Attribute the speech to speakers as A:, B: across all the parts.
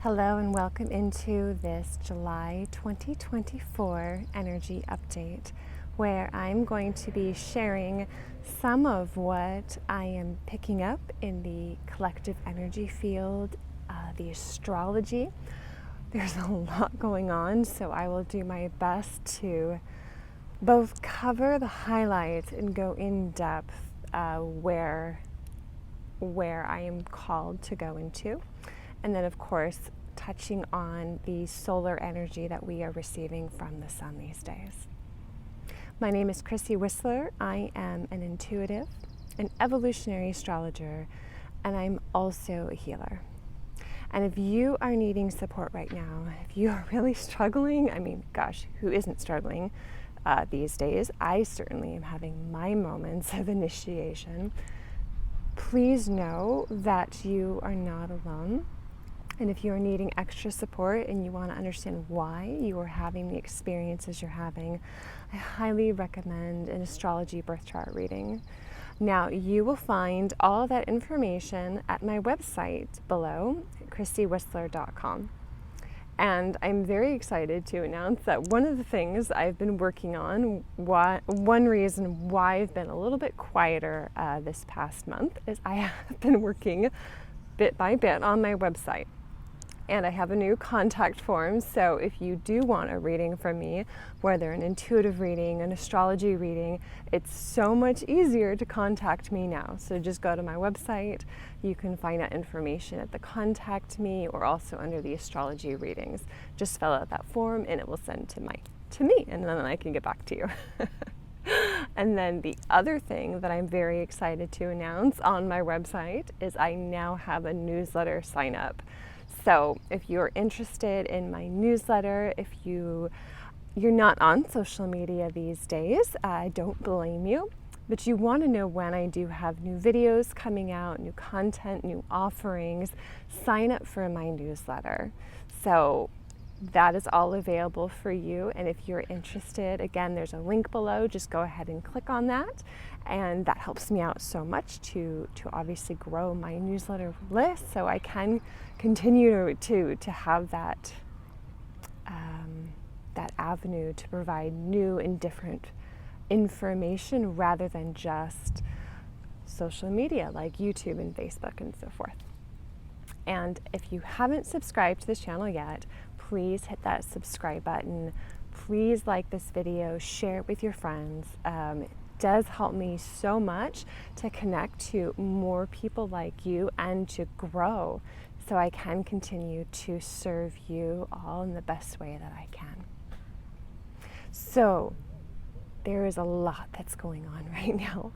A: Hello and welcome into this July 2024 energy update, where I'm going to be sharing some of what I am picking up in the collective energy field, the astrology. There's a lot going on, so I will do my best to both cover the highlights and go in depth where I am called to go into. And then, of course, touching on the solar energy that we are receiving from the sun these days. My name is Chrissy Wissler. I am an intuitive, an evolutionary astrologer, and I'm also a healer. And if you are needing support right now, if you are really struggling, I mean, gosh, who isn't struggling these days? I certainly am having my moments of initiation. Please know that you are not alone. And if you are needing extra support and you want to understand why you are having the experiences you're having, I highly recommend an astrology birth chart reading. Now, you will find all that information at my website below, chrissywissler.com. And I'm very excited to announce that one of the things I've been working on, one reason why I've been a little bit quieter this past month, is I have been working bit by bit on my website. And I have a new contact form, so if you do want a reading from me, whether an intuitive reading, an astrology reading, it's so much easier to contact me now. So just go to my website. You can find that information at the contact me or also under the astrology readings. Just fill out that form and it will send to me, and then I can get back to you. And then the other thing that I'm very excited to announce on my website is I now have a newsletter sign up. So if you're interested in my newsletter, if you're not on social media these days, I don't blame you, but you want to know when I do have new videos coming out, new content, new offerings, sign up for my newsletter. So that is all available for you. And if you're interested, again, there's a link below. Just go ahead and click on that. And that helps me out so much to obviously grow my newsletter list so I can continue to have that avenue to provide new and different information rather than just social media like YouTube and Facebook and so forth. And if you haven't subscribed to this channel yet, please hit that subscribe button. Please like this video, share it with your friends. It does help me so much to connect to more people like you and to grow so I can continue to serve you all in the best way that I can. So there is a lot that's going on right now.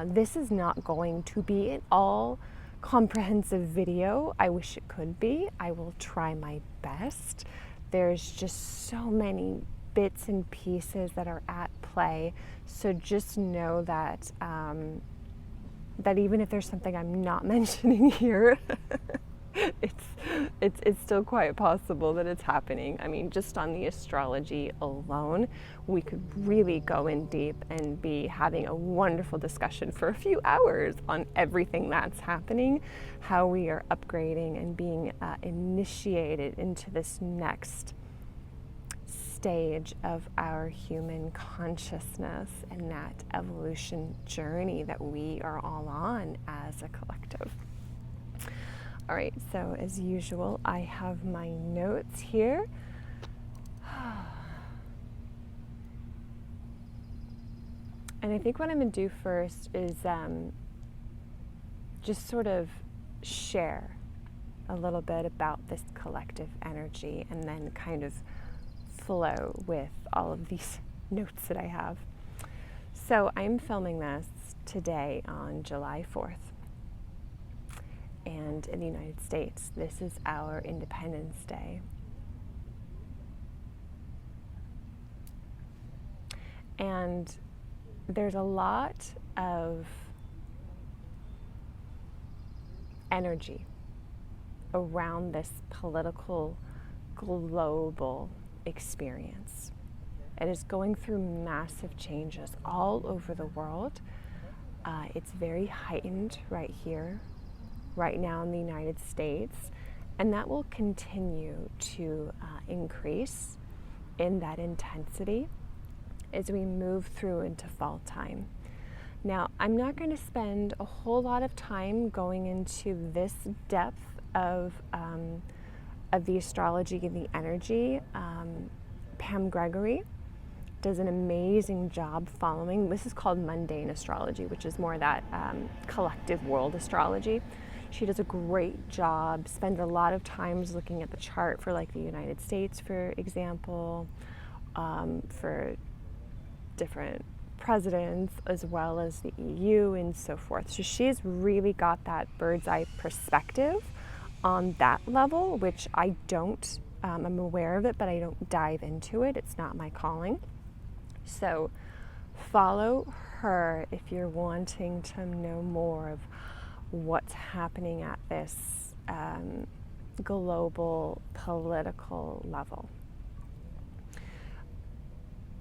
A: This is not going to be an all comprehensive video. I wish it could be. I will try my best. There's just so many bits and pieces that are at play. So just know that that even if there's something I'm not mentioning here, it's still quite possible that it's happening. I mean, just on the astrology alone, we could really go in deep and be having a wonderful discussion for a few hours on everything that's happening, how we are upgrading and being initiated into this next stage of our human consciousness and that evolution journey that we are all on as a collective. All right, so as usual, I have my notes here. And I think what I'm going to do first is just sort of share a little bit about this collective energy and then kind of flow with all of these notes that I have. So I'm filming this today on July 4th. And in the United States, this is our Independence Day. And there's a lot of energy around this political global experience. It is going through massive changes all over the world. It's very heightened right here, right now in the United States. And that will continue to increase in that intensity as we move through into fall time. Now, I'm not going to spend a whole lot of time going into this depth of the astrology and the energy. Pam Gregory does an amazing job following. This is called mundane astrology, which is more that collective world astrology. She does a great job, spends a lot of times looking at the chart for like the United States, for example, for different presidents, as well as the EU and so forth. So she's really got that bird's eye perspective on that level, which I don't. I'm aware of it, but I don't dive into it. It's not my calling. So follow her if you're wanting to know more of what's happening at this global political level.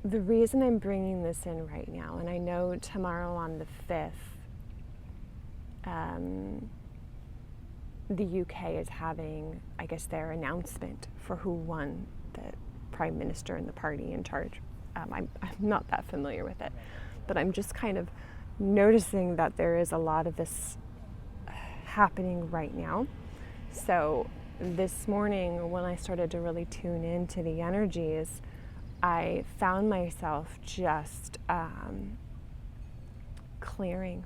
A: The reason I'm bringing this in right now, and I know tomorrow on the 5th, the UK is having, I guess, their announcement for who won the Prime Minister and the party in charge. I'm not that familiar with it, but I'm just kind of noticing that there is a lot of this happening right now. So this morning, when I started to really tune into the energies, I found myself just clearing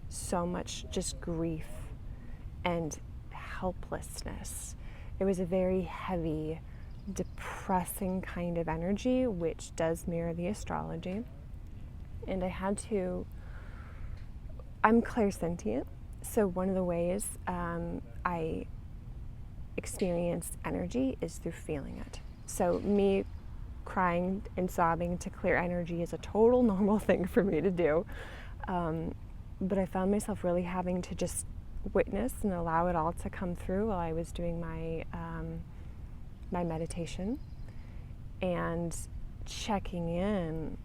A: so much just grief and helplessness. It was a very heavy, depressing kind of energy, which does mirror the astrology. And I had to, I'm clairsentient, so one of the ways I experience energy is through feeling it. So me crying and sobbing to clear energy is a total normal thing for me to do. But I found myself really having to just witness and allow it all to come through while I was doing my my meditation and checking in.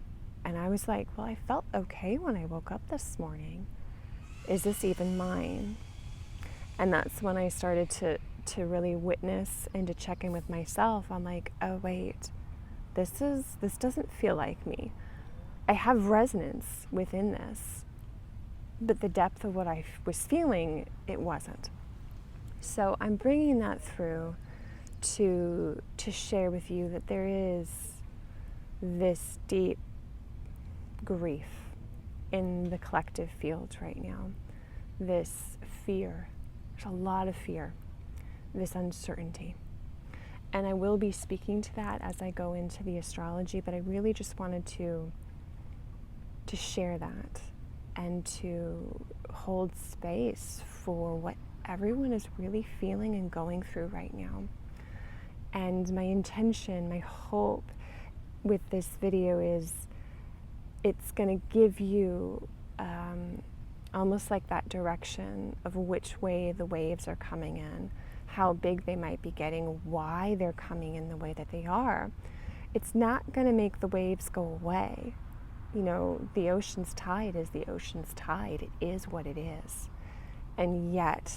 A: And I was like, well, I felt okay when I woke up this morning. Is this even mine? And that's when I started to really witness and to check in with myself. I'm like, oh wait, this doesn't feel like me. I have resonance within this, but the depth of what I was feeling, it wasn't. So I'm bringing that through to share with you that there is this deep grief in the collective field right now. This fear, there's a lot of fear, this uncertainty. And I will be speaking to that as I go into the astrology, but I really just wanted to share that and to hold space for what everyone is really feeling and going through right now. And my intention, my hope with this video is it's going to give you almost like that direction of which way the waves are coming in, how big they might be getting, why they're coming in the way that they are. It's not going to make the waves go away. You know, the ocean's tide is the ocean's tide. It is what it is. And yet,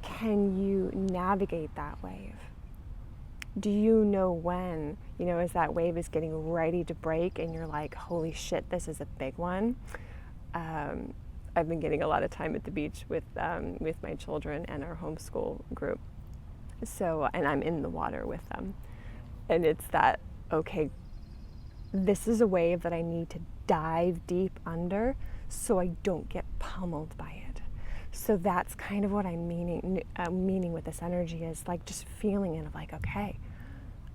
A: can you navigate that wave? Do you know when, as that wave is getting ready to break and you're like, holy shit, this is a big one? I've been getting a lot of time at the beach with my children and our homeschool group. So, and I'm in the water with them. And it's that, okay, this is a wave that I need to dive deep under so I don't get pummeled by it. So that's kind of what I'm meaning with this energy, is like just feeling it of like, okay,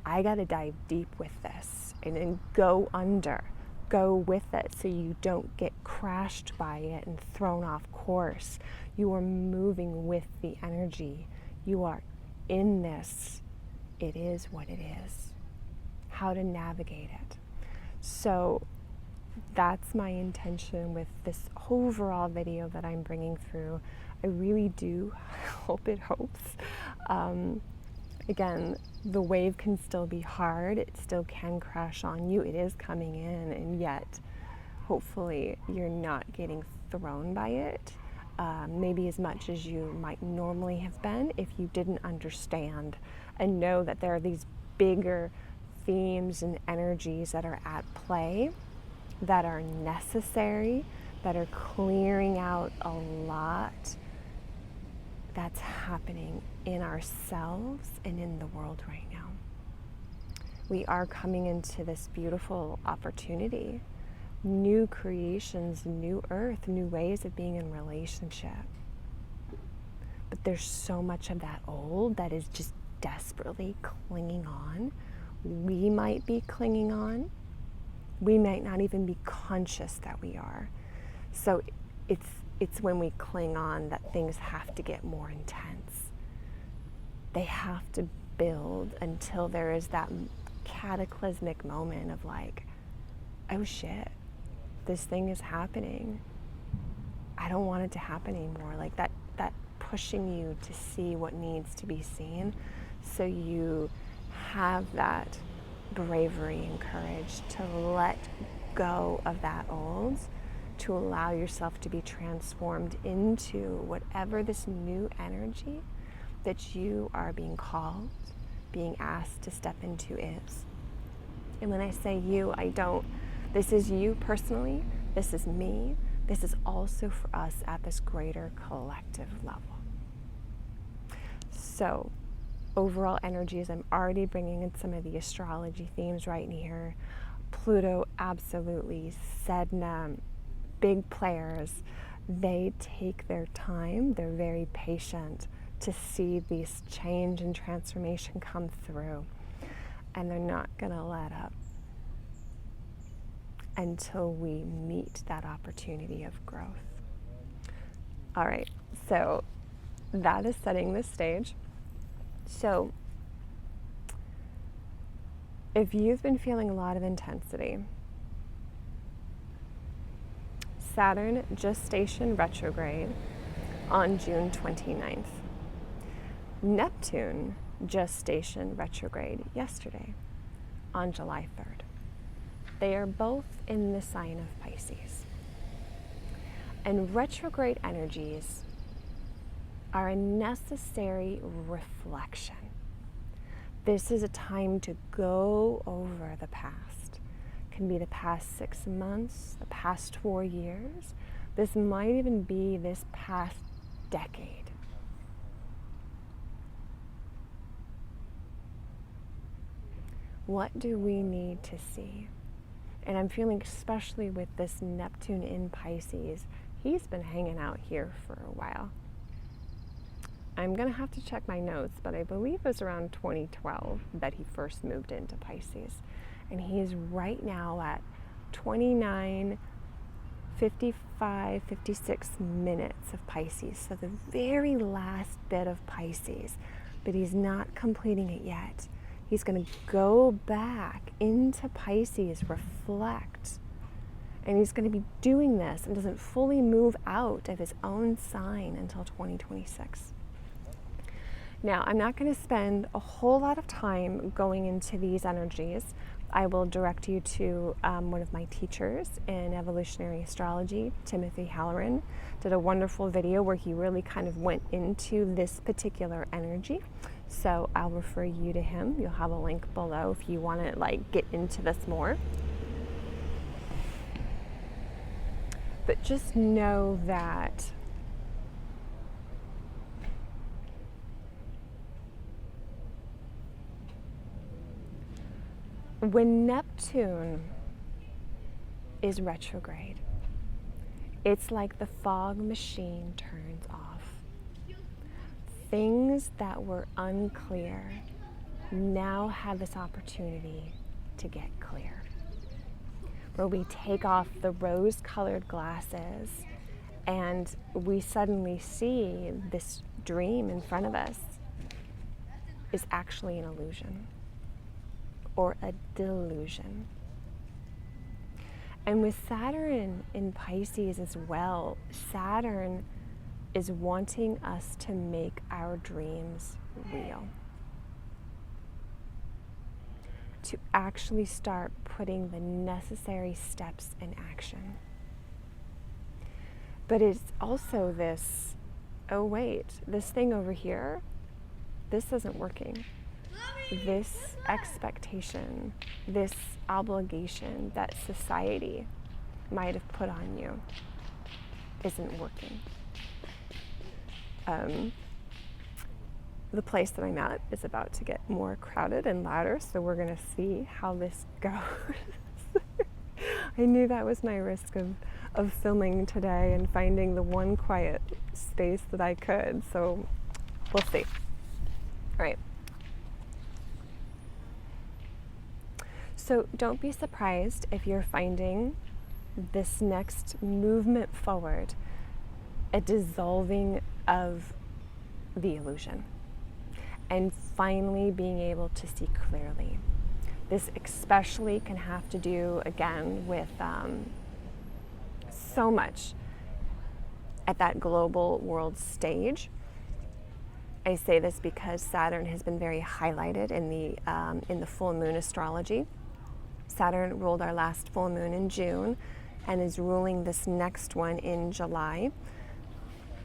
A: I got to dive deep with this and then go under, go with it so you don't get crashed by it and thrown off course. You are moving with the energy. You are in this. It is what it is. How to navigate it. So that's my intention with this overall video that I'm bringing through. I really do hope it helps. Again, the wave can still be hard. It still can crash on you. It is coming in, and yet hopefully you're not getting thrown by it. maybe as much as you might normally have been if you didn't understand and know that there are these bigger themes and energies that are at play, that are necessary, that are clearing out a lot that's happening in ourselves and in the world right now. We are coming into this beautiful opportunity, new creations, new earth, new ways of being in relationship. But there's so much of that old that is just desperately clinging on. We might be clinging on. We might not even be conscious that we are. So it's when we cling on that things have to get more intense. They have to build until there is that cataclysmic moment of like, oh shit, this thing is happening. I don't want it to happen anymore. Like that pushing you to see what needs to be seen, so you have that bravery and courage to let go of that old, to allow yourself to be transformed into whatever this new energy that you are being called, being asked to step into is. And when I say you, this is you personally, this is me, this is also for us at this greater collective level. So, overall energies, I'm already bringing in some of the astrology themes right here. Pluto, absolutely, Sedna, big players. They take their time, they're very patient to see this change and transformation come through. And they're not gonna let up until we meet that opportunity of growth. All right, so that is setting the stage. So if you've been feeling a lot of intensity, Saturn gestation retrograde on June 29th. Neptune gestation retrograde yesterday on July 3rd. They are both in the sign of Pisces. And retrograde energies are a necessary reflection. This is a time to go over the past. It can be the past 6 months, the past 4 years. This might even be this past decade. What do we need to see? And I'm feeling, especially with this Neptune in Pisces, he's been hanging out here for a while. I'm going to have to check my notes, but I believe it was around 2012 that he first moved into Pisces. And he is right now at 29, 55, 56 minutes of Pisces. So the very last bit of Pisces, but he's not completing it yet. He's going to go back into Pisces, reflect, and he's going to be doing this and doesn't fully move out of his own sign until 2026. Now, I'm not going to spend a whole lot of time going into these energies. I will direct you to one of my teachers in evolutionary astrology, Timothy Halloran, did a wonderful video where he really kind of went into this particular energy. So I'll refer you to him. You'll have a link below if you want to get into this more. But just know that when Neptune is retrograde, it's like the fog machine turns off. Things that were unclear now have this opportunity to get clear. Where we take off the rose-colored glasses and we suddenly see this dream in front of us is actually an illusion or a delusion. And with Saturn in Pisces as well, Saturn is wanting us to make our dreams real. To actually start putting the necessary steps in action. But it's also this, oh wait, this thing over here, this isn't working. This expectation, this obligation that society might have put on you isn't working. The place that I'm at is about to get more crowded and louder, so we're going to see how this goes. I knew that was my risk of filming today and finding the one quiet space that I could, so we'll see. All right. So don't be surprised if you're finding this next movement forward a dissolving of the illusion and finally being able to see clearly. This especially can have to do, again, with so much at that global world stage. I say this because Saturn has been very highlighted in the full moon astrology. Saturn ruled our last full moon in June and is ruling this next one in July,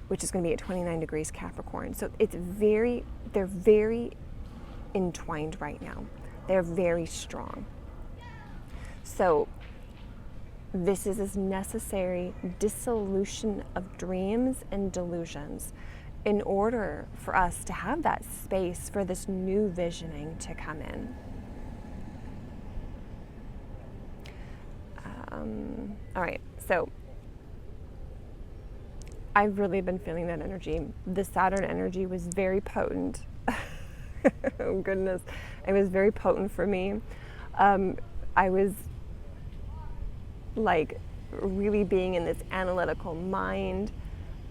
A: which is going to be at 29 degrees Capricorn. So they're very entwined right now. They're very strong. So this is this necessary dissolution of dreams and delusions in order for us to have that space for this new visioning to come in. All right, so I've really been feeling that energy. The Saturn energy was very potent. Oh goodness, it was very potent for me. I was like really being in this analytical mind,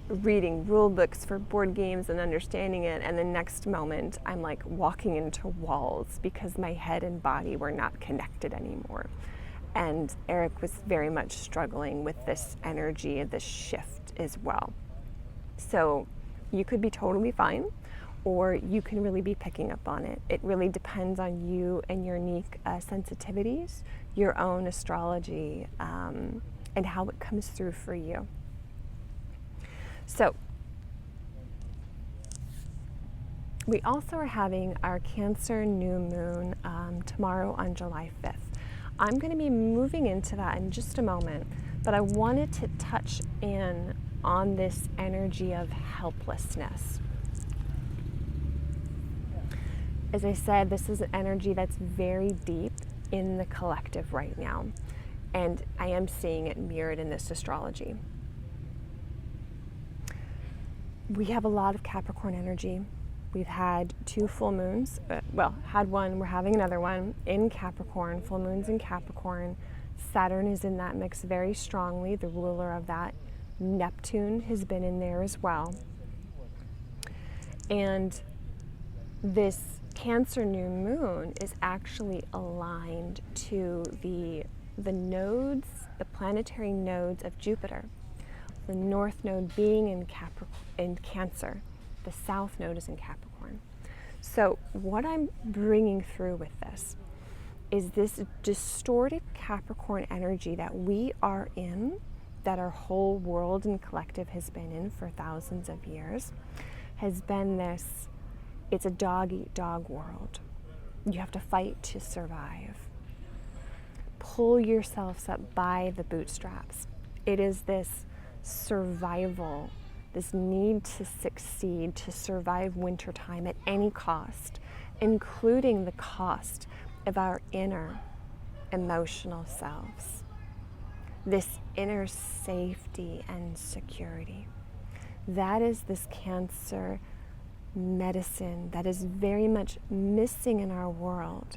A: reading rule books for board games and understanding it, and the next moment I'm like walking into walls because my head and body were not connected anymore. And Eric was very much struggling with this energy, this shift as well. So you could be totally fine, or you can really be picking up on it. It really depends on you and your unique sensitivities, your own astrology, and how it comes through for you. So we also are having our Cancer new moon tomorrow on July 5th. I'm going to be moving into that in just a moment, but I wanted to touch in on this energy of helplessness. As I said, this is an energy that's very deep in the collective right now, and I am seeing it mirrored in this astrology. We have a lot of Capricorn energy. We've had 2 full moons, had one, we're having another one in Capricorn, full moons in Capricorn. Saturn is in that mix very strongly, the ruler of that. Neptune has been in there as well. And this Cancer new moon is actually aligned to the nodes, the planetary nodes of Jupiter. The north node being in Cancer. The south node is in Capricorn. So what I'm bringing through with this is this distorted Capricorn energy that we are in, that our whole world and collective has been in for thousands of years, has been this, it's a dog-eat-dog world. You have to fight to survive. Pull yourselves up by the bootstraps. It is this survival, this need to succeed, to survive wintertime at any cost, including the cost of our inner emotional selves, this inner safety and security. That is this Cancer medicine that is very much missing in our world.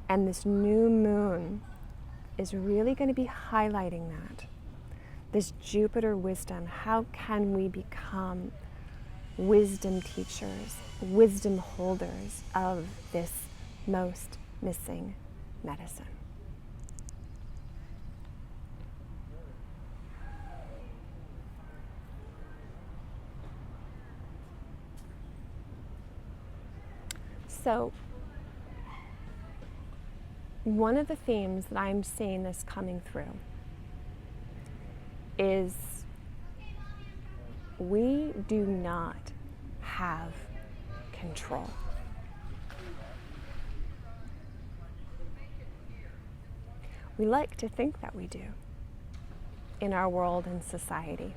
A: And this new moon is really going to be highlighting that. This Jupiter wisdom, how can we become wisdom teachers, wisdom holders of this most missing medicine? So, one of the themes that I'm seeing this coming through is we do not have control. We like to think that we do in our world and society.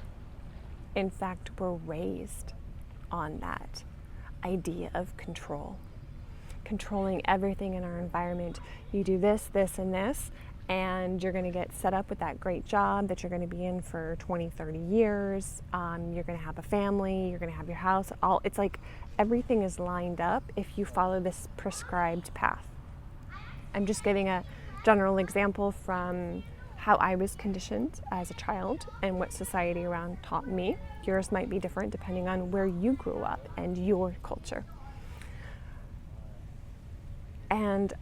A: In fact, we're raised on that idea of control, controlling everything in our environment. You do this, this, and this, and you're going to get set up with that great job that you're going to be in for 20, 30 years. You're going to have a family, you're going to have your house. It's like everything is lined up if you follow this prescribed path. I'm just giving a general example from how I was conditioned as a child and what society around taught me. Yours might be different depending on where you grew up and your culture. And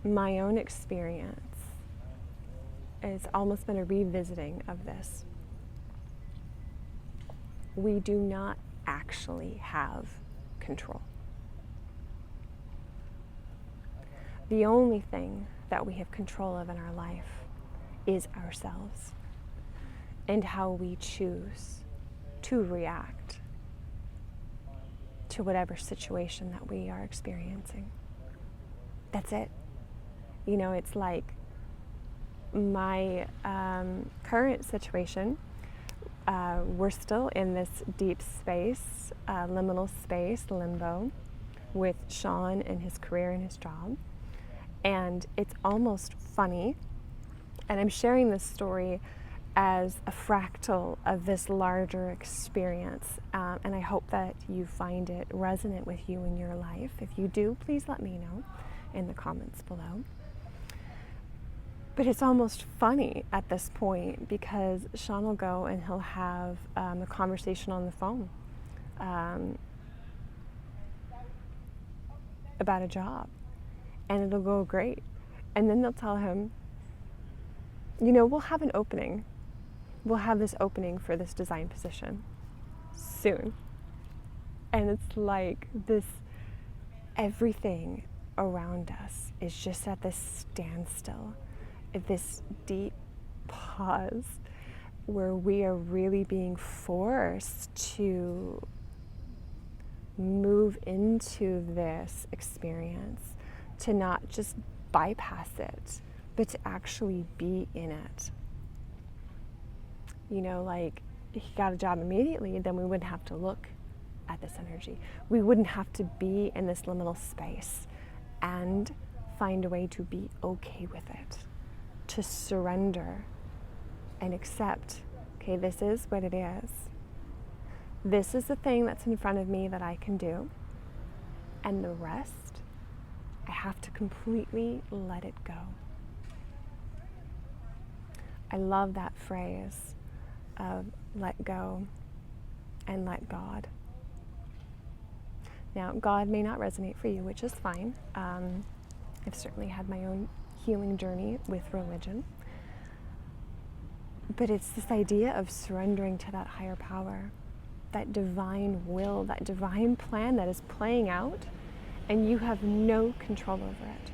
A: my own experience has almost been a revisiting of this. We do not actually have control. The only thing that we have control of in our life is ourselves and how we choose to react to whatever situation that we are experiencing. That's it. You know, it's like my current situation, we're still in this deep space, liminal space, limbo, with Sean and his career and his job. And it's almost funny, and I'm sharing this story as a fractal of this larger experience, and I hope that you find it resonant with you in your life. If you do, please let me know in the comments below. But it's almost funny at this point because Sean will go and he'll have a conversation on the phone about a job. And it'll go great. And then they'll tell him, you know, we'll have an opening. We'll have this opening for this design position soon. And it's like this, everything around us is just at this standstill, at this deep pause where we are really being forced to move into this experience, to not just bypass it, but to actually be in it. You know, like, if he got a job immediately, then we wouldn't have to look at this energy. We wouldn't have to be in this liminal space and find a way to be okay with it, to surrender and accept, okay, this is what it is. This is the thing that's in front of me that I can do, and the rest, I have to completely let it go. I love that phrase of let go and let God. Now, God may not resonate for you, which is fine. I've certainly had my own healing journey with religion. But it's this idea of surrendering to that higher power, that divine will, that divine plan that is playing out, and you have no control over it.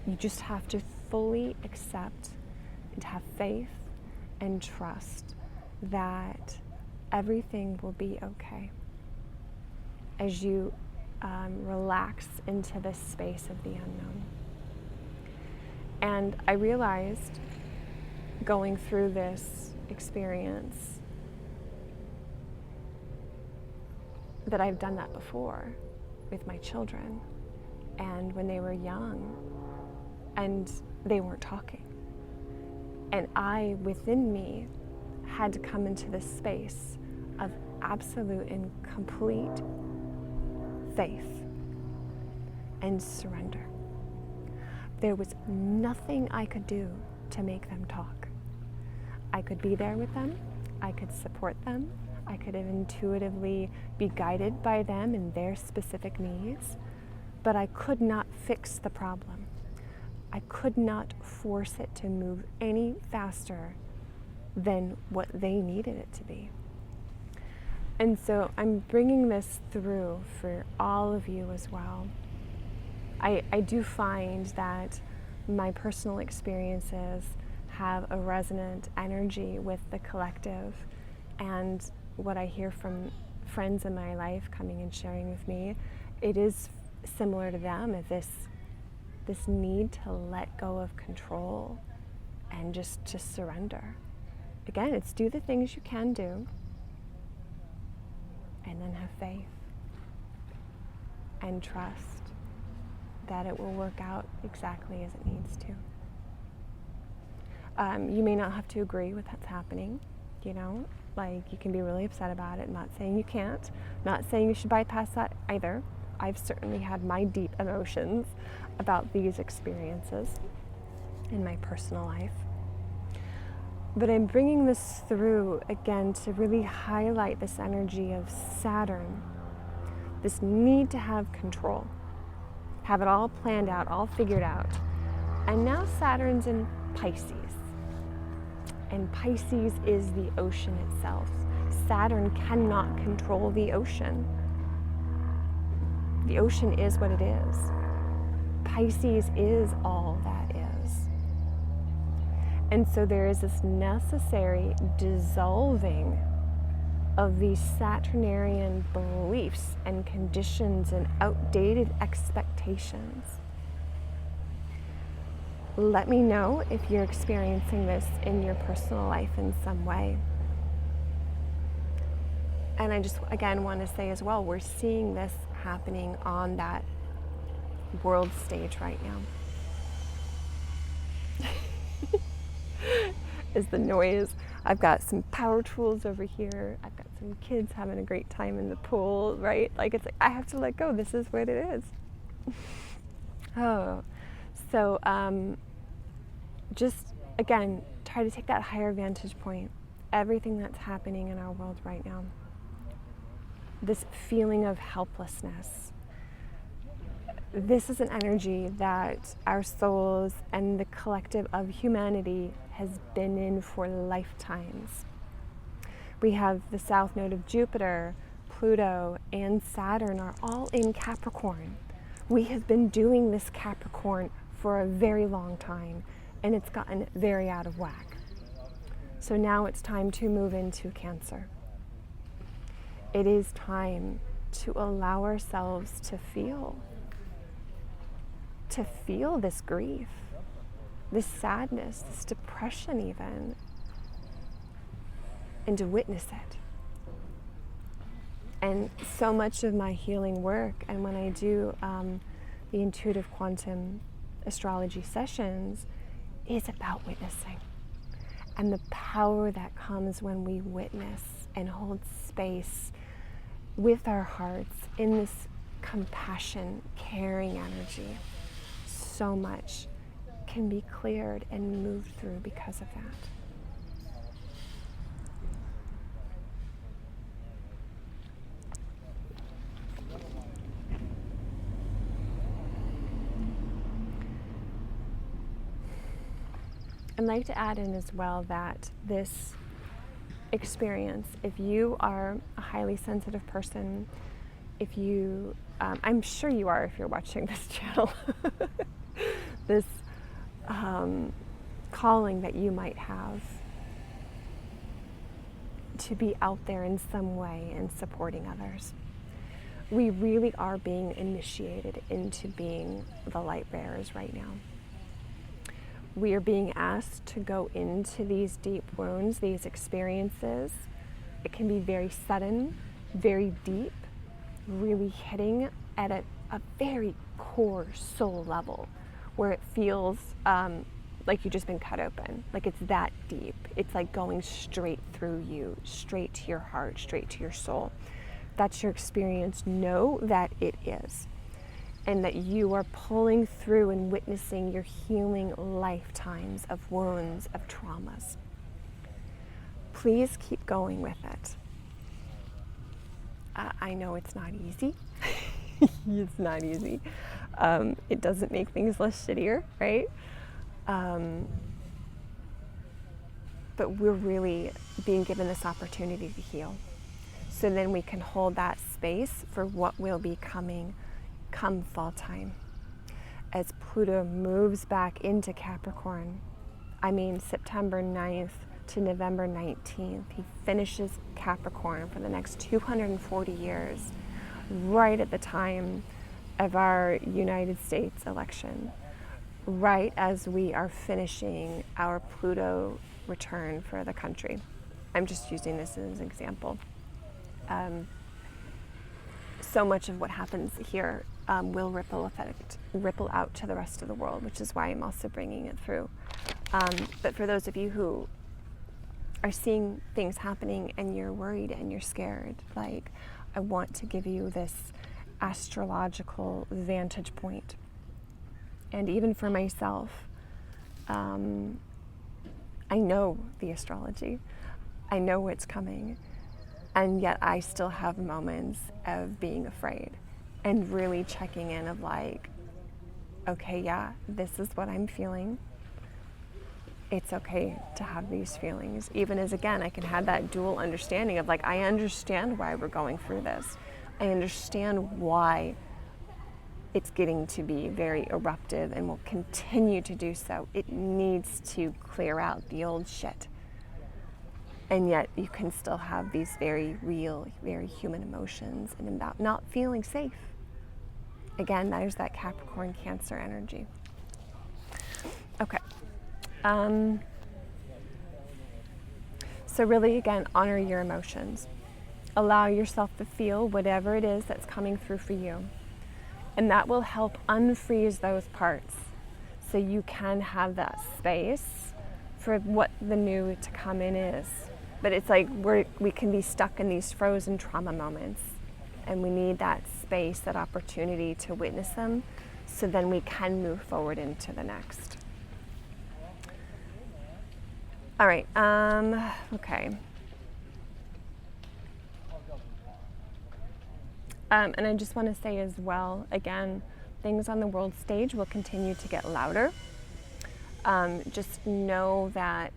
A: You just have to fully accept and have faith and trust that everything will be okay as you relax into this space of the unknown. And I realized going through this experience that I've done that before with my children, and when they were young and they weren't talking. And I, within me, had to come into this space of absolute and complete faith and surrender. There was nothing I could do to make them talk. I could be there with them, I could support them, I could intuitively be guided by them and their specific needs, but I could not fix the problem. I could not force it to move any faster than what they needed it to be. And so I'm bringing this through for all of you as well. I do find that my personal experiences have a resonant energy with the collective, And what I hear from friends in my life coming and sharing with me, it is similar to them, is this need to let go of control and just to surrender. Again, it's do the things you can do and then have faith and trust that it will work out exactly as it needs to. You may not have to agree with what's happening, you know, like you can be really upset about it. I'm not saying you can't, not saying you should bypass that either. I've certainly had my deep emotions about these experiences in my personal life. But I'm bringing this through again to really highlight this energy of Saturn, this need to have control, have it all planned out, all figured out. And now Saturn's in Pisces. And Pisces is the ocean itself. Saturn cannot control the ocean. The ocean is what it is. Pisces is all that is. And so there is this necessary dissolving of these Saturnarian beliefs and conditions and outdated expectations. Let me know if you're experiencing this in your personal life in some way. And I just, again, want to say as well, we're seeing this happening on that world stage right now. Is the noise. I've got some power tools over here. I've got some kids having a great time in the pool, right? Like, it's like, I have to let go. This is what it is. Oh, so just, again, try to take that higher vantage point. Everything that's happening in our world right now. This feeling of helplessness. This is an energy that our souls and the collective of humanity has been in for lifetimes. We have the south node of Jupiter, Pluto, and Saturn are all in Capricorn. We have been doing this Capricorn for a very long time, and it's gotten very out of whack. So now it's time to move into Cancer. It is time to allow ourselves to feel this grief, this sadness, this depression even, and to witness it. And so much of my healing work, and when I do the intuitive quantum astrology sessions, is about witnessing. And the power that comes when we witness and hold space with our hearts in this compassion, caring energy. So much can be cleared and moved through because of that. I'd like to add in as well that this experience, if you are a highly sensitive person, if you, I'm sure you are if you're watching this channel, this calling that you might have to be out there in some way and supporting others. We really are being initiated into being the light bearers right now. We are being asked to go into these deep wounds, these experiences. It can be very sudden, very deep, really hitting at a very core soul level where it feels like you've just been cut open, like it's that deep. It's like going straight through you, straight to your heart, straight to your soul. That's your experience. Know that it is. And that you are pulling through and witnessing your healing lifetimes of wounds, of traumas. Please keep going with it. I know it's not easy. It's not easy. It doesn't make things less shittier, right? But we're really being given this opportunity to heal. So then we can hold that space for what will be coming come fall time. As Pluto moves back into Capricorn, September 9th to November 19th. He finishes Capricorn for the next 240 years, right at the time of our United States election, right as we are finishing our Pluto return for the country. I'm just using this as an example. So much of what happens here will ripple out to the rest of the world, which is why I'm also bringing it through. But for those of you who are seeing things happening and you're worried and you're scared, like, I want to give you this astrological vantage point. And even for myself, I know the astrology. I know what's coming. And yet I still have moments of being afraid and really checking in of like, okay, yeah, this is what I'm feeling. It's okay to have these feelings. Even as, again, I can have that dual understanding of like, I understand why we're going through this. I understand why it's getting to be very eruptive and will continue to do so. It needs to clear out the old shit. And yet you can still have these very real, very human emotions and about not feeling safe. Again, there's that Capricorn Cancer energy. Okay. So really, again, honor your emotions. Allow yourself to feel whatever it is that's coming through for you. And that will help unfreeze those parts so you can have that space for what the new to come in is. But it's like we can be stuck in these frozen trauma moments, and we need that space, that opportunity to witness them, so then we can move forward into the next. All right, okay. And I just want to say as well, again, things on the world stage will continue to get louder. Just know that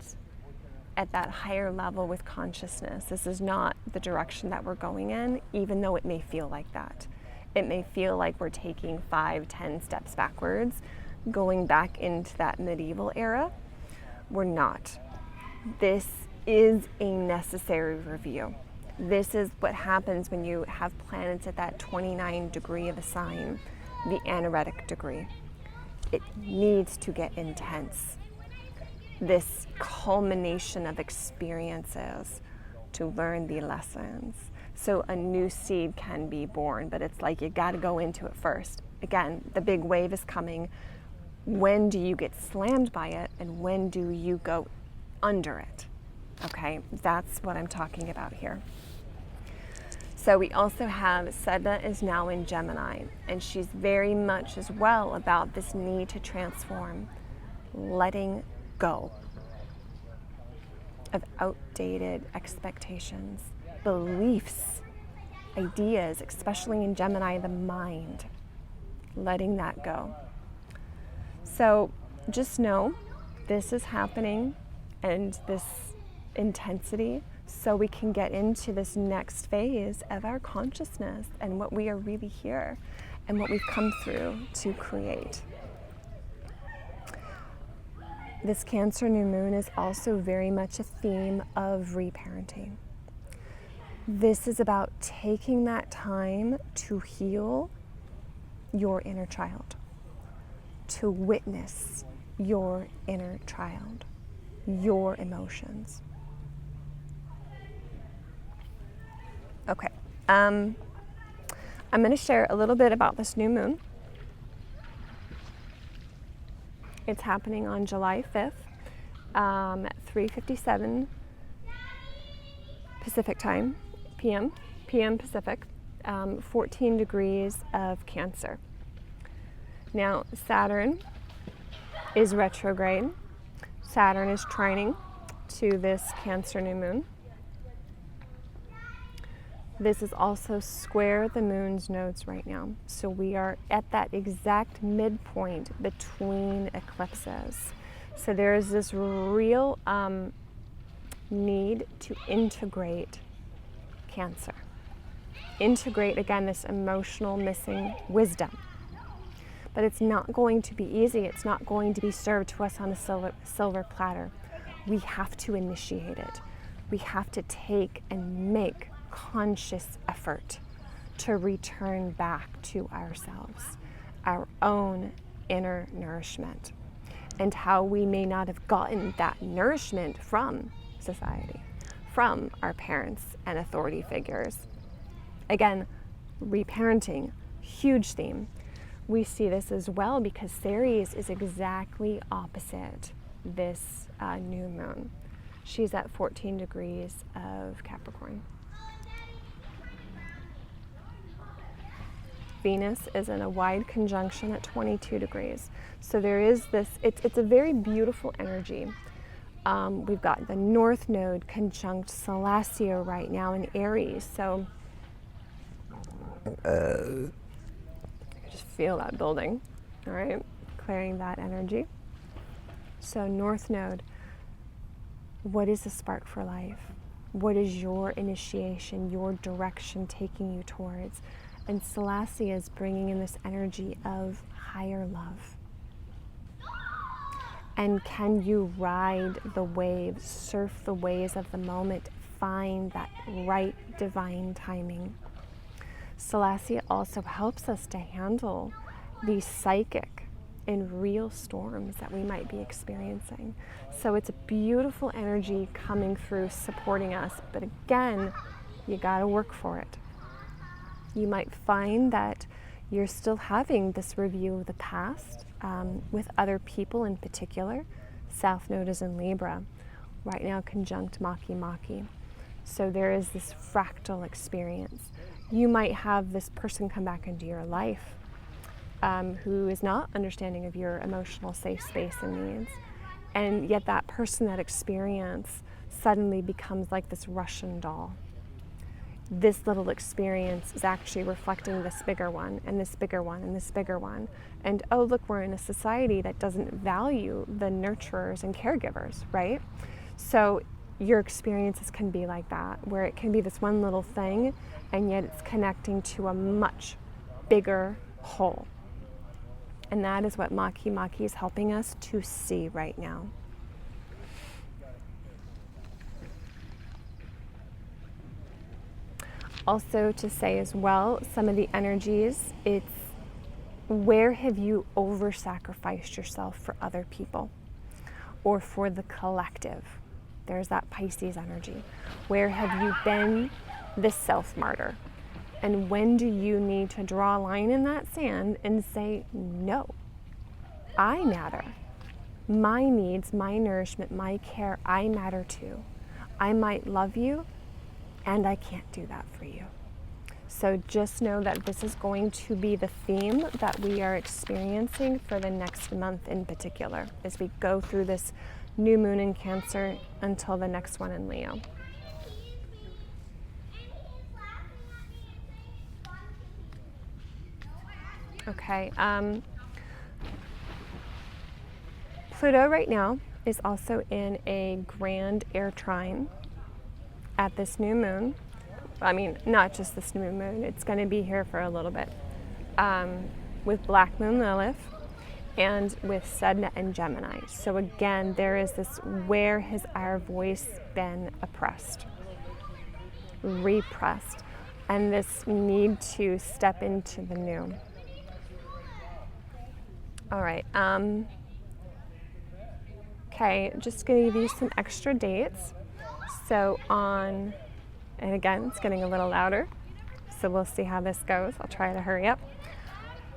A: at that higher level with consciousness, this is not the direction that we're going in, even though it may feel like that. It may feel like we're taking 5-10 steps backwards, going back into that medieval era. We're not. This is a necessary review. This is what happens when you have planets at that 29 degree of a sign, the anaretic degree. It needs to get intense. This culmination of experiences to learn the lessons. So a new seed can be born, but it's like you got to go into it first. Again, the big wave is coming. When do you get slammed by it, and when do you go under it? Okay, that's what I'm talking about here. So we also have Sedna is now in Gemini, and she's very much as well about this need to transform, letting go of outdated expectations, beliefs, ideas, especially in Gemini, the mind, letting that go. So just know this is happening, and this intensity, so we can get into this next phase of our consciousness and what we are really here and what we've come through to create. This Cancer new moon is also very much a theme of reparenting. This is about taking that time to heal your inner child, to witness your inner child, your emotions. Okay, I'm going to share a little bit about this new moon. It's happening on July 5th at 3:57 Pacific time, PM Pacific, 14 degrees of Cancer. Now, Saturn is retrograde. Saturn is trining to this Cancer new moon. This is also square the moon's nodes right now. So we are at that exact midpoint between eclipses. So there's this real need to integrate Cancer. Integrate, again, this emotional missing wisdom. But it's not going to be easy. It's not going to be served to us on a silver platter. we have to initiate it. We have to take and make conscious effort to return back to ourselves, our own inner nourishment, and how we may not have gotten that nourishment from society, from our parents and authority figures. Again, reparenting, huge theme. We see this as well because Ceres is exactly opposite this new moon. She's at 14 degrees of Capricorn. Venus is in a wide conjunction at 22 degrees. So there is this, it's a very beautiful energy. We've got the North Node conjunct Celestia right now in Aries. So I just feel that building, all right? Clearing that energy. So North Node, what is the spark for life? What is your initiation, your direction taking you towards? And Celestia is bringing in this energy of higher love. And can you ride the waves, surf the waves of the moment, find that right divine timing? Celestia also helps us to handle these psychic and real storms that we might be experiencing. So it's a beautiful energy coming through, supporting us. But again, you gotta work for it. You might find that you're still having this review of the past with other people in particular. South Node is in Libra, right now conjunct Maki. So there is this fractal experience. You might have this person come back into your life who is not understanding of your emotional safe space and needs. And yet that person, that experience, suddenly becomes like this Russian doll. This little experience is actually reflecting this bigger one, and this bigger one, and this bigger one. And oh, look, we're in a society that doesn't value the nurturers and caregivers, right? So your experiences can be like that, where it can be this one little thing, and yet it's connecting to a much bigger whole. And that is what Maki is helping us to see right now. Also to say as well, some of the energies, it's where have you over-sacrificed yourself for other people or for the collective? There's that Pisces energy. Where have you been the self-martyr? And when do you need to draw a line in that sand and say, no, I matter. My needs, my nourishment, my care, I matter too. I might love you, and I can't do that for you. So just know that this is going to be the theme that we are experiencing for the next month in particular, as we go through this new moon in Cancer until the next one in Leo. Okay, Pluto right now is also in a grand air trine at this new moon. I mean, not just this new moon, it's going to be here for a little bit, with Black Moon Lilith and with Sedna and Gemini. So again, there is this, where has our voice been oppressed, repressed, and this need to step into the new. All right, okay, just going to give you some extra dates. So on, and again, it's getting a little louder, so we'll see how this goes. I'll try to hurry up.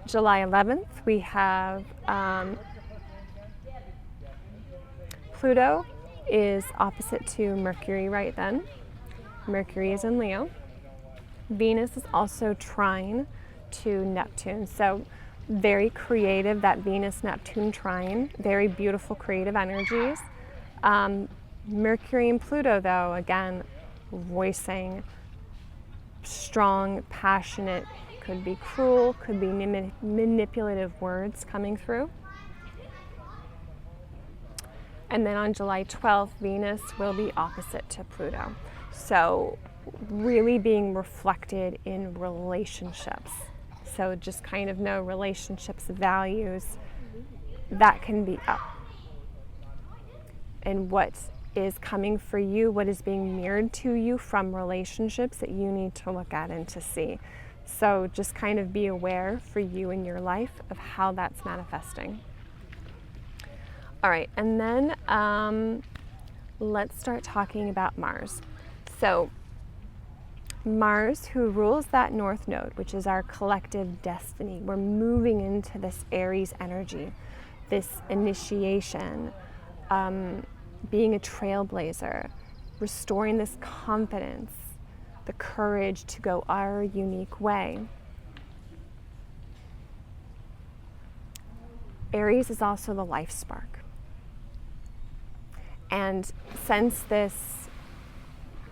A: July 11th, we have Pluto is opposite to Mercury right then. Mercury is in Leo. Venus is also trine to Neptune. So very creative, that Venus-Neptune trine, very beautiful creative energies. Mercury and Pluto, though, again, voicing strong, passionate, could be cruel, could be manipulative words coming through. And then on July 12th, Venus will be opposite to Pluto. So really being reflected in relationships. So just kind of know relationships, values, that can be up. And what is coming for you, what is being mirrored to you from relationships that you need to look at and to see. So just kind of be aware for you in your life of how that's manifesting. All right, and then let's start talking about Mars. So Mars, who rules that North Node, which is our collective destiny, we're moving into this Aries energy, this initiation, being a trailblazer, restoring this confidence, the courage to go our unique way. Aries is also the life spark. And since this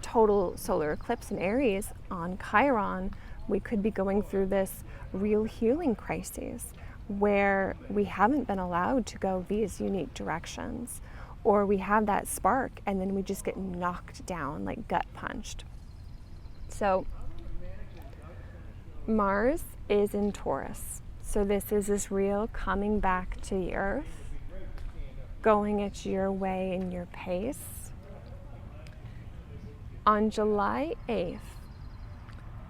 A: total solar eclipse in Aries on Chiron, we could be going through this real healing crisis where we haven't been allowed to go these unique directions, or we have that spark and then we just get knocked down, like gut punched. So Mars is in Taurus. So this is this real coming back to the earth, going at your way and your pace. On July 8th,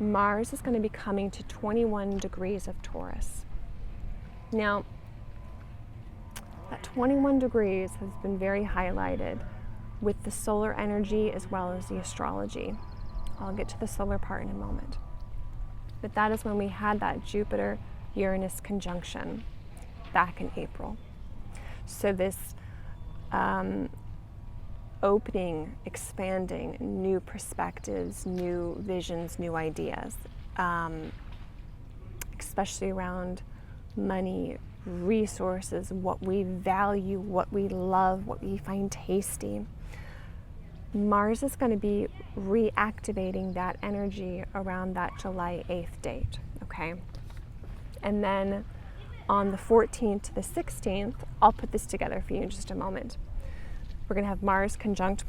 A: Mars is going to be coming to 21 degrees of Taurus. Now, that 21 degrees has been very highlighted with the solar energy as well as the astrology. I'll get to the solar part in a moment. But that is when we had that Jupiter-Uranus conjunction back in April. So this opening, expanding, new perspectives, new visions, new ideas, especially around money, resources, what we value, what we love, what we find tasty. Mars is going to be reactivating that energy around that July 8th date, okay? And then on the 14th to the 16th, I'll put this together for you in just a moment. We're going to have Mars conjunct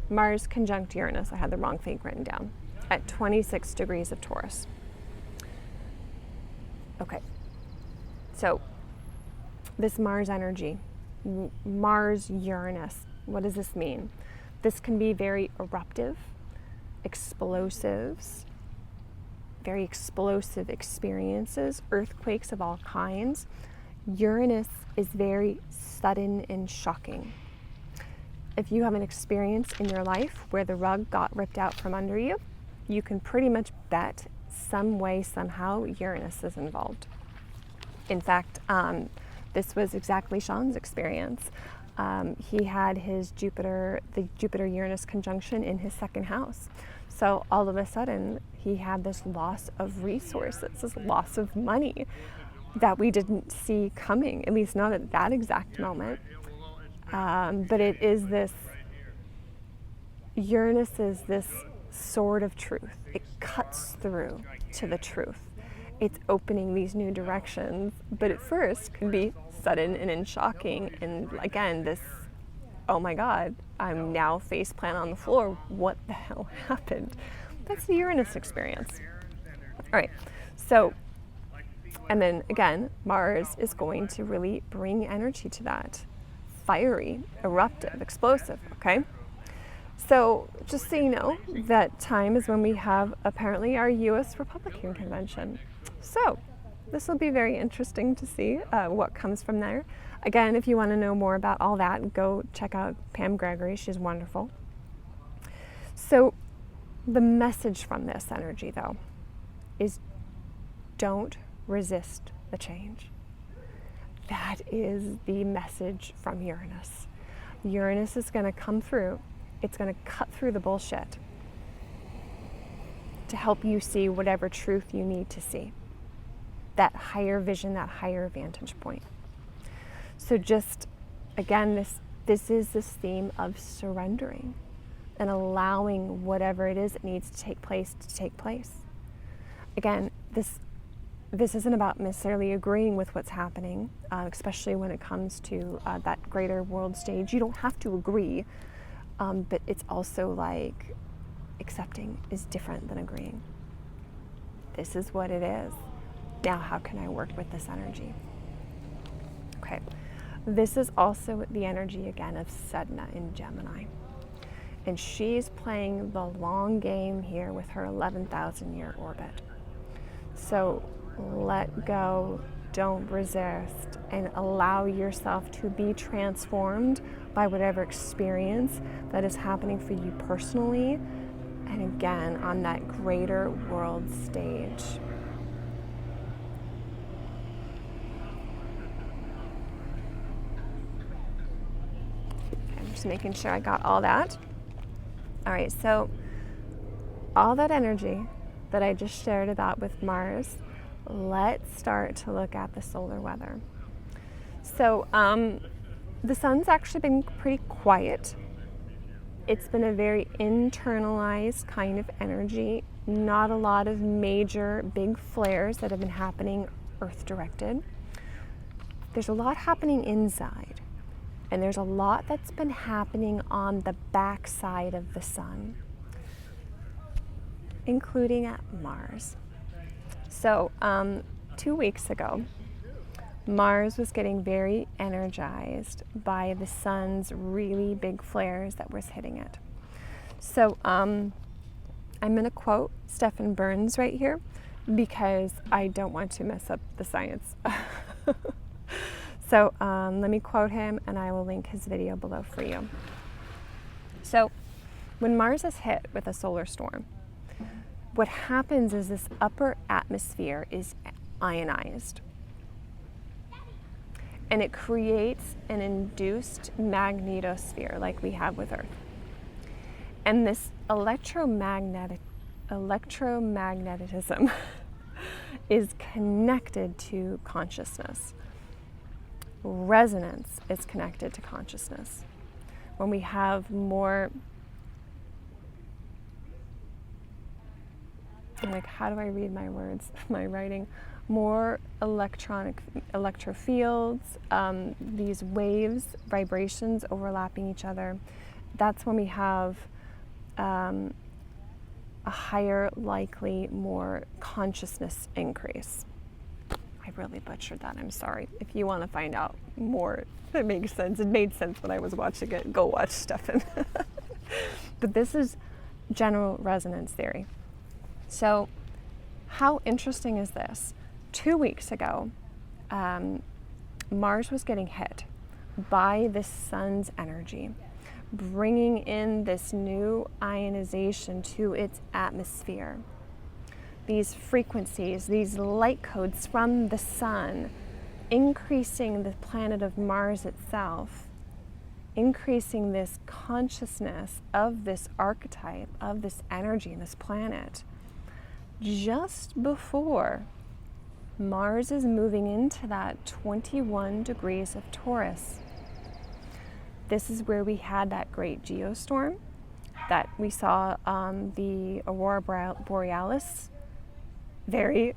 A: Mars conjunct Uranus. I had the wrong thing written down. At 26 degrees of Taurus. Okay. So this Mars energy, Mars-Uranus, what does this mean? This can be very eruptive, explosives, very explosive experiences, earthquakes of all kinds. Uranus is very sudden and shocking. If you have an experience in your life where the rug got ripped out from under you, you can pretty much bet some way, somehow, Uranus is involved. In fact, this was exactly Sean's experience. He had his the Jupiter-Uranus conjunction in his second house. So all of a sudden, he had this loss of resources, this loss of money that we didn't see coming, at least not at that exact moment. But it is this, Uranus is this sword of truth. It cuts through to the truth. It's opening these new directions, but at first can be sudden and shocking. And again, this, oh my God, I'm now face plant on the floor. What the hell happened? That's the Uranus experience. All right, so, and then again, Mars is going to really bring energy to that. Fiery, eruptive, explosive, okay? So just so you know, that time is when we have apparently our U.S. Republican convention. So this will be very interesting to see what comes from there. Again, if you want to know more about all that, go check out Pam Gregory. She's wonderful. So the message from this energy, though, is don't resist the change. That is the message from Uranus. Uranus is going to come through. It's going to cut through the bullshit to help you see whatever truth you need to see. That higher vision, that higher vantage point. So just, again, this is this theme of surrendering and allowing whatever it is that needs to take place to take place. Again, this isn't about necessarily agreeing with what's happening, especially when it comes to that greater world stage. You don't have to agree, but it's also like accepting is different than agreeing. This is what it is. Now, how can I work with this energy? Okay. This is also the energy again of Sedna in Gemini. And she's playing the long game here with her 11,000-year orbit. So let go, don't resist, and allow yourself to be transformed by whatever experience that is happening for you personally, and again, on that greater world stage. Okay, I'm just making sure I got all that. All right, so all that energy that I just shared about with Mars, let's start to look at the solar weather. So the sun's actually been pretty quiet. It's been a very internalized kind of energy, not a lot of major big flares that have been happening Earth directed. There's a lot happening inside, and there's a lot that's been happening on the backside of the sun, including at Mars. So 2 weeks ago, Mars was getting very energized by the sun's really big flares that was hitting it. So I'm going to quote Stephen Burns right here because I don't want to mess up the science. So let me quote him, and I will link his video below for you. So when Mars is hit with a solar storm, what happens is this upper atmosphere is ionized. And it creates an induced magnetosphere like we have with Earth. And this electromagnetism is connected to consciousness. Resonance is connected to consciousness. When we have more, like, how do I read my words, my writing? More electrofields, these waves, vibrations overlapping each other, that's when we have a higher, likely, more consciousness increase. I really butchered that, I'm sorry. If you want to find out more, it makes sense. It made sense when I was watching it. Go watch Stefan. But this is general resonance theory. So how interesting is this? 2 weeks ago, Mars was getting hit by the sun's energy, bringing in this new ionization to its atmosphere. These frequencies, these light codes from the sun, increasing the planet of Mars itself, increasing this consciousness of this archetype, of this energy in this planet, just before Mars is moving into that 21 degrees of Taurus. This is where we had that great geostorm that we saw the Aurora Borealis, very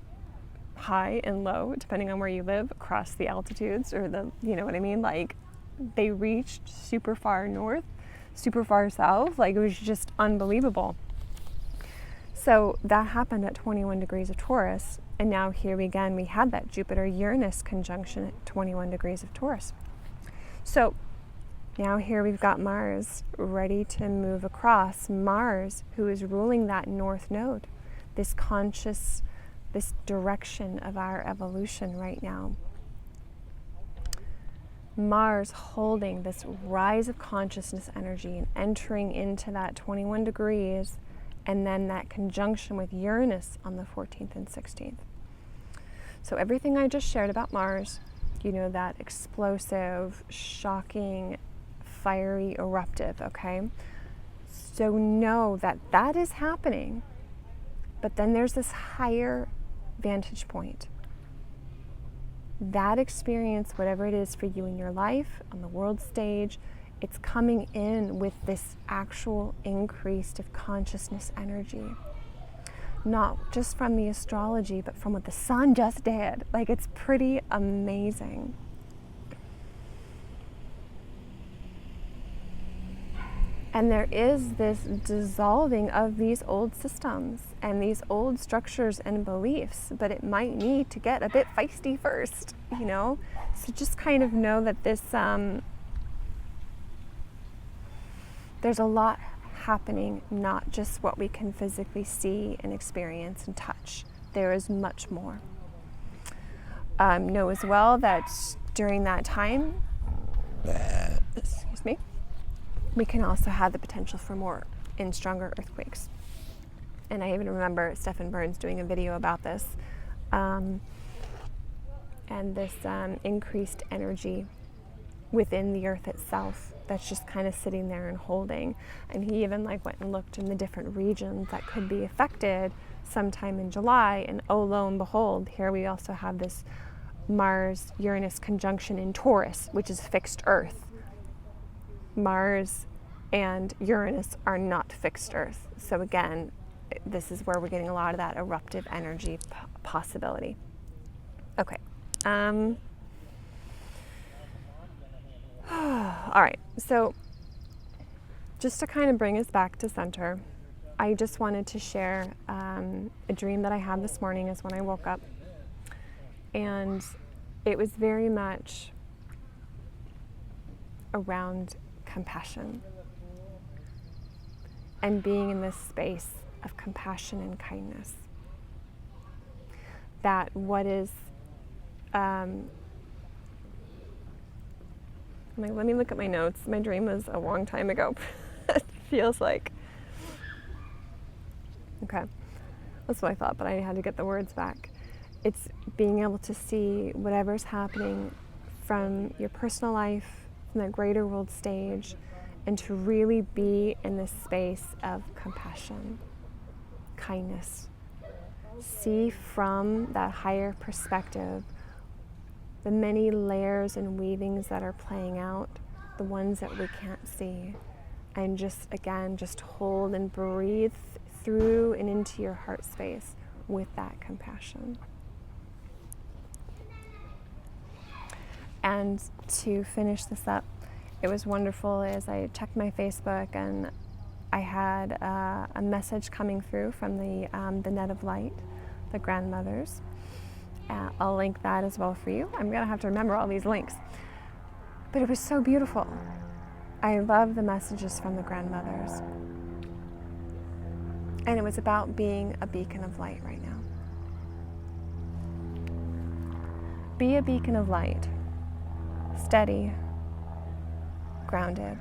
A: high and low, depending on where you live, across the altitudes, or the, you know what I mean? Like, they reached super far north, super far south. Like, it was just unbelievable. So that happened at 21 degrees of Taurus. And now here again, we had that Jupiter-Uranus conjunction at 21 degrees of Taurus. So now here we've got Mars ready to move across. Mars, who is ruling that north node, this conscious, this direction of our evolution right now. Mars holding this rise of consciousness energy and entering into that 21 degrees, and then that conjunction with Uranus on the 14th and 16th. So everything I just shared about Mars, you know, that explosive, shocking, fiery, eruptive, okay? So know that that is happening, but then there's this higher vantage point. That experience, whatever it is for you in your life, on the world stage, it's coming in with this actual increase of consciousness energy. Not just from the astrology, but from what the sun just did. Like, it's pretty amazing. And there is this dissolving of these old systems and these old structures and beliefs, but it might need to get a bit feisty first, you know? So just kind of know that this, there's a lot happening, not just what we can physically see and experience and touch. There is much more. Know as well that during that time, excuse me, we can also have the potential for more and stronger earthquakes. And I even remember Stephen Burns doing a video about this, and this increased energy within the earth itself that's just kind of sitting there and holding. And he even like went and looked in the different regions that could be affected sometime in July, and oh lo and behold, here we also have this Mars-Uranus conjunction in Taurus, which is fixed earth. Mars and Uranus are not fixed earth. So again, this is where we're getting a lot of that eruptive energy possibility. Okay. All right. So just to kind of bring us back to center, I just wanted to share a dream that I had this morning is when I woke up. And it was very much around compassion and being in this space of compassion and kindness. That what is, let me look at my notes. My dream was a long time ago. It feels like. Okay, that's what I thought, but I had to get the words back. It's being able to see whatever's happening from your personal life, from the greater world stage, and to really be in this space of compassion, kindness. See from that higher perspective the many layers and weavings that are playing out, the ones that we can't see, and just hold and breathe through and into your heart space with that compassion. And to finish this up, it was wonderful as I checked my Facebook and I had a message coming through from the Net of Light, the grandmothers. I'll link that as well for you. I'm gonna have to remember all these links. But it was so beautiful. I love the messages from the grandmothers. And it was about being a beacon of light right now. Be a beacon of light. Steady, grounded,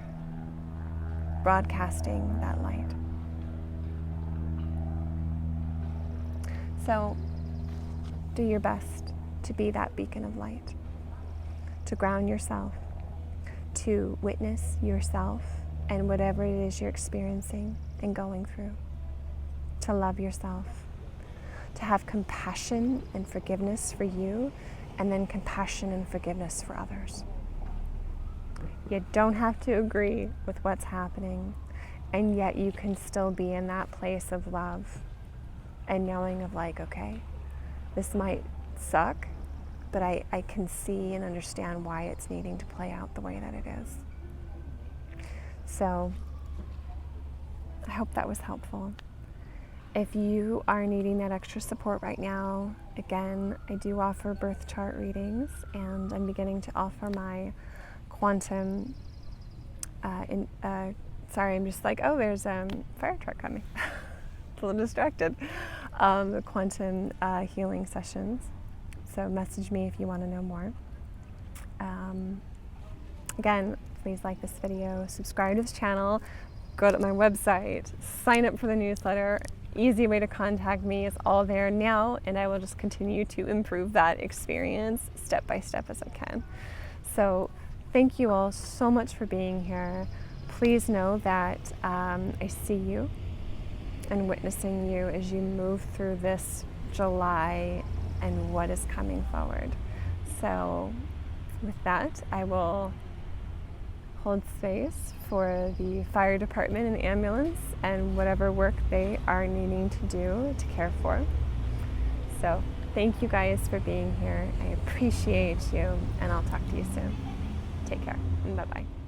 A: broadcasting that light. So do your best to be that beacon of light, to ground yourself, to witness yourself and whatever it is you're experiencing and going through, to love yourself, to have compassion and forgiveness for you, and then compassion and forgiveness for others. You don't have to agree with what's happening, and yet you can still be in that place of love and knowing of like, okay, this might suck, but I can see and understand why it's needing to play out the way that it is. So I hope that was helpful. If you are needing that extra support right now, again, I do offer birth chart readings, and I'm beginning to offer my quantum, sorry, I'm just like, oh, there's a fire truck coming. A little distracted. The quantum healing sessions. So message me if you want to know more. Again, please like this video, subscribe to this channel, go to my website, sign up for the newsletter. Easy way to contact me is all there now, and I will just continue to improve that experience step by step as I can. So thank you all so much for being here. Please know that I see you and witnessing you as you move through this July and what is coming forward. So with that, I will hold space for the fire department and the ambulance and whatever work they are needing to do to care for. So thank you guys for being here. I appreciate you, and I'll talk to you soon. Take care, and bye-bye.